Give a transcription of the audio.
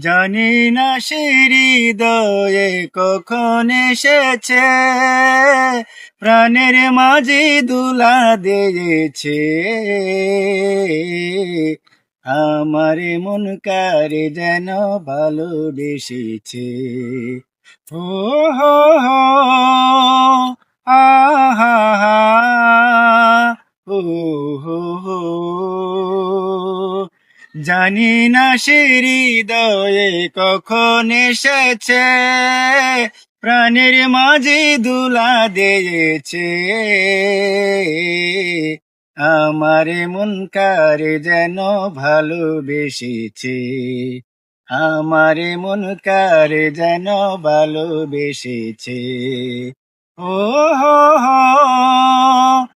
জানি না সে হৃদয়ে কখন এসেছে, প্রাণের মাঝে দুলা দিয়েছে। আমার মন কারে যেন ভালোবেসেছে। ও হো হো, আহা হা, ও হো হো। জানি না সে হৃদয়ে কখন এসেছে, প্রাণের মাঝে দুলা দিয়েছে। আমার মন কারে যেন ভালোবেসেছে, আমার মন কারে যেন ভালোবেসেছে। ও হো